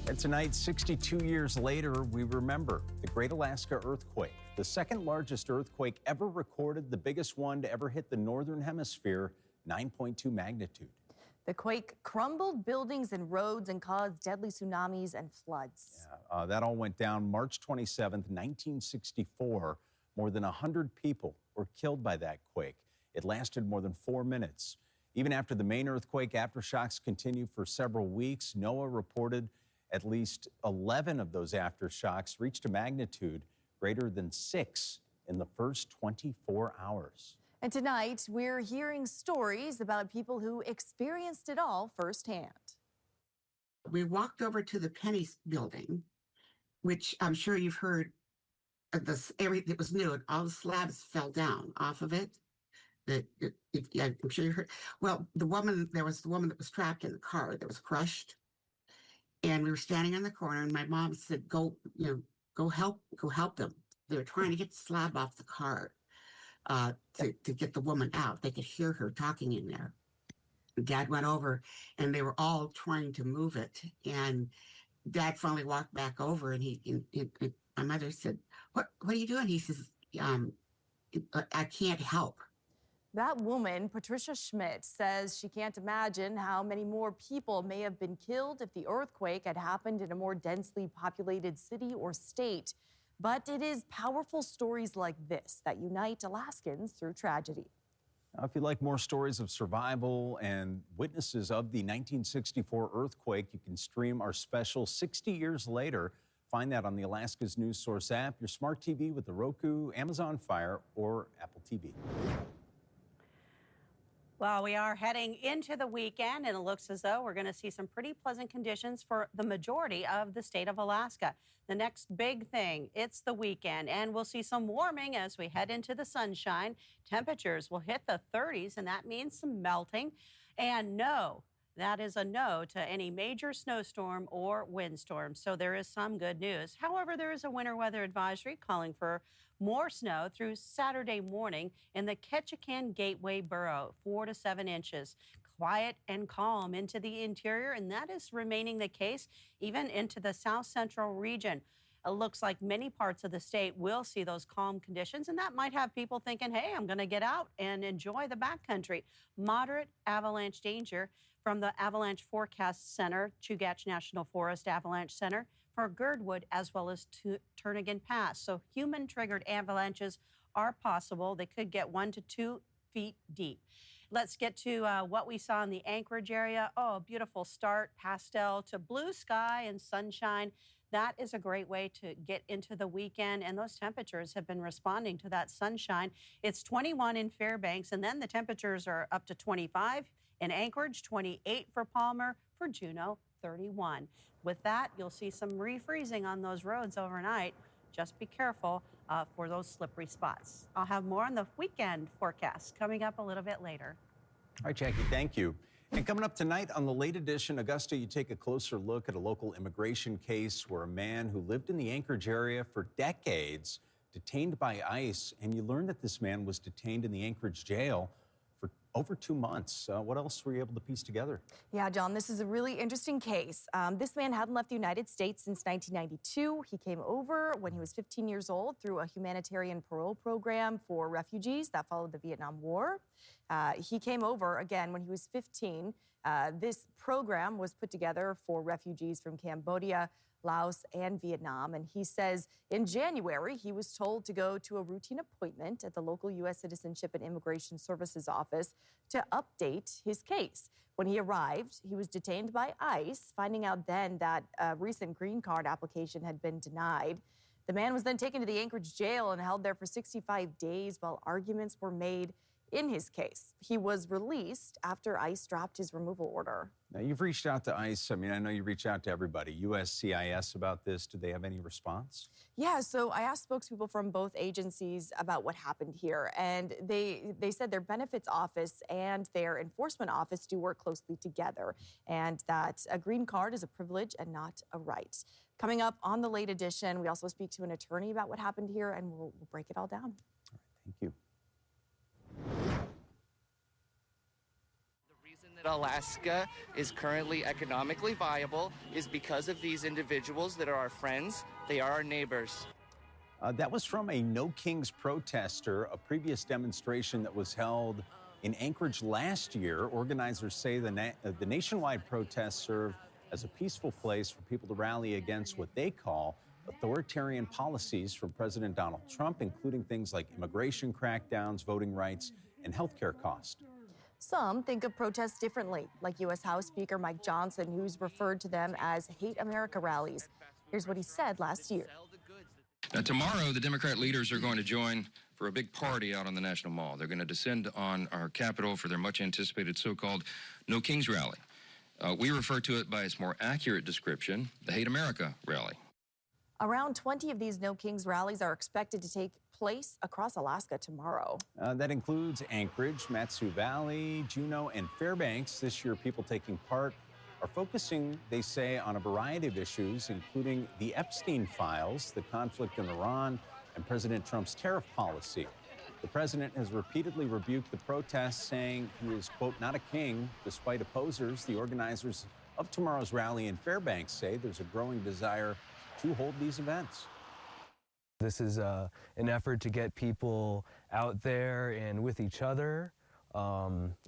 And tonight, 62 years later, we remember the Great Alaska Earthquake, the second largest earthquake ever recorded, the biggest one to ever hit the northern hemisphere, 9.2 magnitude. The quake crumbled buildings and roads and caused deadly tsunamis and floods. Yeah, that all went down March 27th, 1964. More than 100 people were killed by that quake. It lasted more than 4 minutes. Even after the main earthquake, aftershocks continued for several weeks. NOAA reported at least 11 of those aftershocks reached a magnitude greater than 6 in the first 24 hours. And tonight, we're hearing stories about people who experienced it all firsthand. We walked over to the Penny's building, which I'm sure you've heard of this area. It was new, and all the slabs fell down off of it. I'm sure you heard. Well, there was the woman that was trapped in the car that was crushed. And we were standing on the corner, and my mom said, go help them. They were trying to get the slab off the car to get the woman out. They could hear her talking in there. Dad went over, and they were all trying to move it. And Dad finally walked back over, and my mother said, what are you doing? He says, I can't help. That woman, Patricia Schmidt, says she can't imagine how many more people may have been killed if the earthquake had happened in a more densely populated city or state. But it is powerful stories like this that unite Alaskans through tragedy. Now, if you like more stories of survival and witnesses of the 1964 earthquake, you can stream our special 60 Years Later. Find that on the Alaska's News Source app, your smart TV with the Roku, Amazon Fire, or Apple TV. Well, we are heading into the weekend, and it looks as though we're going to see some pretty pleasant conditions for the majority of the state of Alaska. The next big thing, it's the weekend, and we'll see some warming as we head into the sunshine. Temperatures will hit the 30s, and that means some melting. And no, that is a no to any major snowstorm or windstorm, so there is some good news. However, there is a winter weather advisory calling for more snow through Saturday morning in the Ketchikan Gateway Borough, 4 to 7 inches. Quiet and calm into the interior, and that is remaining the case even into the south central region. It looks like many parts of the state will see those calm conditions, and that might have people thinking, hey, I'm going to get out and enjoy the backcountry. Moderate avalanche danger from the Avalanche Forecast Center, Chugach National Forest Avalanche Center, for Girdwood, as well as to Turnagain Pass. So human-triggered avalanches are possible. They could get 1 to 2 feet deep. Let's get to what we saw in the Anchorage area. Oh, a beautiful start, pastel to blue sky and sunshine. That is a great way to get into the weekend, and those temperatures have been responding to that sunshine. It's 21 in Fairbanks, and then the temperatures are up to 25 in Anchorage, 28 for Palmer, for Juneau, 31. With that, you'll see some refreezing on those roads overnight. Just be careful for those slippery spots. I'll have more on the weekend forecast coming up a little bit later. All right, Jackie, thank you. And coming up tonight on the late edition, Augusta, you take a closer look at a local immigration case where a man who lived in the Anchorage area for decades, detained by ICE, and you learn that this man was detained in the Anchorage jail for over 2 months. What else were you able to piece together? Yeah, John, this is a really interesting case. This man hadn't left the United States since 1992. He came over when he was 15 years old through a humanitarian parole program for refugees that followed the Vietnam War. He came over again when he was 15. This program was put together for refugees from Cambodia, Laos, and Vietnam. And he says in January, he was told to go to a routine appointment at the local U.S. Citizenship and Immigration Services office to update his case. When he arrived, he was detained by ICE, finding out then that a recent green card application had been denied. The man was then taken to the Anchorage jail and held there for 65 days while arguments were made in his case. He was released after ICE dropped his removal order. Now, you've reached out to ICE. I mean, I know you reach out to everybody. USCIS about this. Do they have any response? Yeah, so I asked spokespeople from both agencies about what happened here, and they said their benefits office and their enforcement office do work closely together, and that a green card is a privilege and not a right. Coming up on the late edition, we also speak to an attorney about what happened here, and we'll break it all down. All right, thank you. Alaska is currently economically viable is because of these individuals that are our friends. They are our neighbors. That was from a No Kings protester, a previous demonstration that was held in Anchorage last year. Organizers say the nationwide protests serve as a peaceful place for people to rally against what they call authoritarian policies from President Donald Trump, including things like immigration crackdowns, voting rights, and health care costs. Some think of protests differently, like U.S. House Speaker Mike Johnson, who's referred to them as Hate America rallies. Here's what he said last year. Now, tomorrow, the Democrat leaders are going to join for a big party out on the National Mall. They're going to descend on our Capitol for their much-anticipated so-called No Kings rally. We refer to it by its more accurate description, the Hate America rally. Around 20 of these No Kings rallies are expected to take place across Alaska tomorrow. That includes Anchorage, Matsu Valley, Juneau, and Fairbanks. This year, people taking part are focusing, they say, on a variety of issues, including the Epstein files, the conflict in Iran, and President Trump's tariff policy. The president has repeatedly rebuked the protests, saying he is, quote, not a king. Despite opposers, the organizers of tomorrow's rally in Fairbanks say there's a growing desire to hold these events. This is an effort to get people out there and with each other.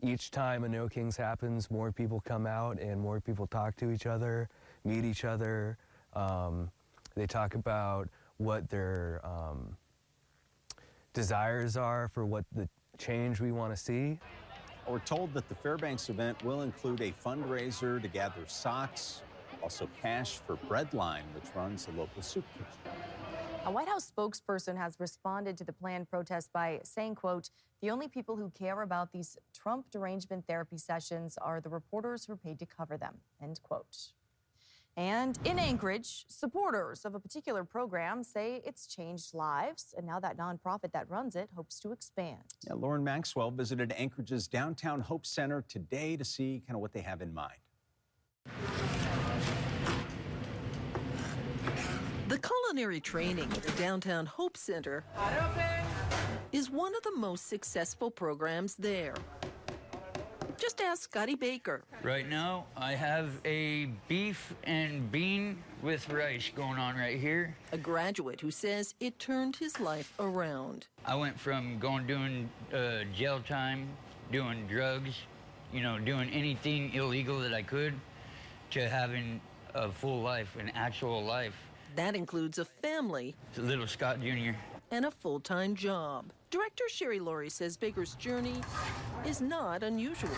Each time a No Kings happens, more people come out and more people talk to each other, meet each other. They talk about what their desires are for what the change we want to see. We're told that the Fairbanks event will include a fundraiser to gather socks, also cash for Breadline, which runs a local soup kitchen. A White House spokesperson has responded to the planned protest by saying, quote, the only people who care about these Trump derangement therapy sessions are the reporters who are paid to cover them, end quote. And in Anchorage, supporters of a particular program say it's changed lives, and now that nonprofit that runs it hopes to expand. Yeah, Lauren Maxwell visited Anchorage's Downtown Hope Center today to see kind of what they have in mind. The culinary training at the Downtown Hope Center is one of the most successful programs there. Just ask Scotty Baker. Right now, I have a beef and bean with rice going on right here. A graduate who says it turned his life around. I went from doing jail time, doing drugs, doing anything illegal that I could, to having a full life, an actual life. That includes a family. It's little Scott Jr. And a full-time job. Director Sherry Laurie says Baker's journey is not unusual.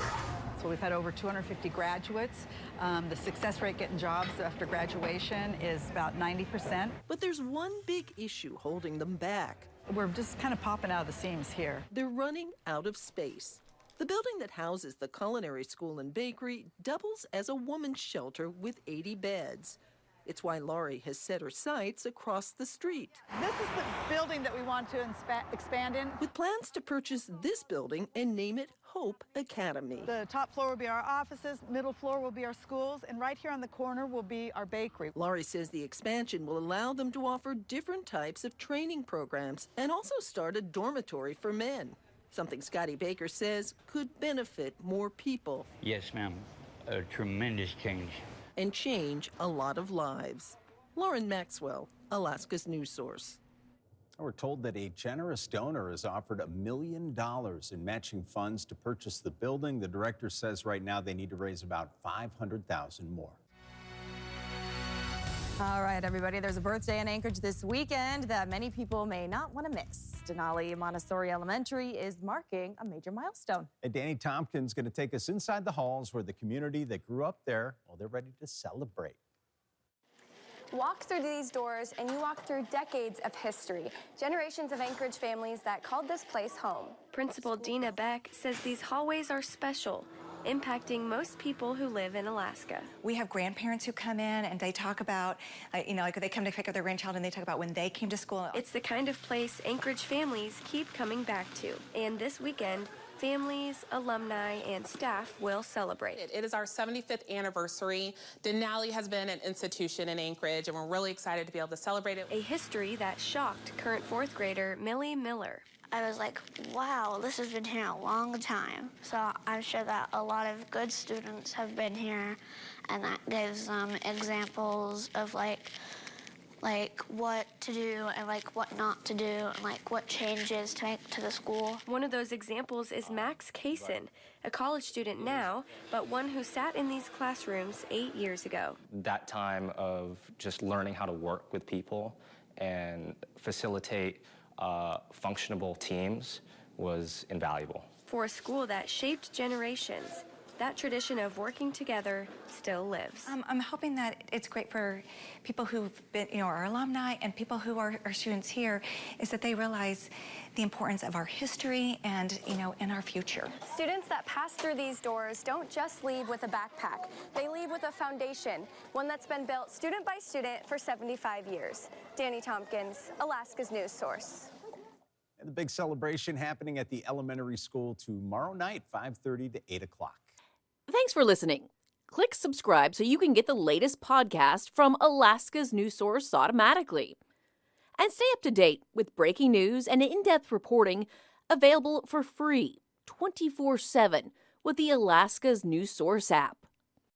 So we've had over 250 graduates. The success rate getting jobs after graduation is about 90%. But there's one big issue holding them back. We're just kind of popping out of the seams here. They're running out of space. The building that houses the culinary school and bakery doubles as a woman's shelter with 80 beds. It's why Laurie has set her sights across the street. This is the building that we want to expand in. With plans to purchase this building and name it Hope Academy. The top floor will be our offices, middle floor will be our schools, and right here on the corner will be our bakery. Laurie says the expansion will allow them to offer different types of training programs and also start a dormitory for men, something Scotty Baker says could benefit more people. Yes, ma'am. A tremendous change. And change a lot of lives. Lauren Maxwell, Alaska's news source. We're told that a generous donor has offered $1 million in matching funds to purchase the building. The director says right now they need to raise about $500,000 more. All right, everybody, there's a birthday in Anchorage this weekend that many people may not want to miss. Denali Montessori Elementary is marking a major milestone. And Danny Tompkins is going to take us inside the halls where the community that grew up there, well, they're ready to celebrate. Walk through these doors and you walk through decades of history, generations of Anchorage families that called this place home. Principal Dina Beck says these hallways are special, impacting most people who live in Alaska. We have grandparents who come in and they talk about, like they come to pick up their grandchild and they talk about when they came to school. It's the kind of place Anchorage families keep coming back to. And this weekend, families, alumni, and staff will celebrate. It is our 75th anniversary. Denali has been an institution in Anchorage, and we're really excited to be able to celebrate it. A history that shocked current fourth grader Millie Miller. I was like, wow, this has been here a long time. So I'm sure that a lot of good students have been here, and that gives them examples of like what to do and like what not to do and like what changes to make to the school. One of those examples is Max Kaysen, a college student now, but one who sat in these classrooms 8 years ago. That time of just learning how to work with people and facilitate functional teams was invaluable. For a school that shaped generations, that tradition of working together still lives. I'm hoping that it's great for people who've been, our alumni and people who are students here, is that they realize the importance of our history and, in our future. Students that pass through these doors don't just leave with a backpack. They leave with a foundation, one that's been built student by student for 75 years. Danny Tompkins, Alaska's news source. And the big celebration happening at the elementary school tomorrow night, 5:30 to 8 o'clock. Thanks for listening. Click subscribe so you can get the latest podcast from Alaska's news source automatically. And stay up to date with breaking news and in-depth reporting available for free 24/7 with the Alaska's news source app.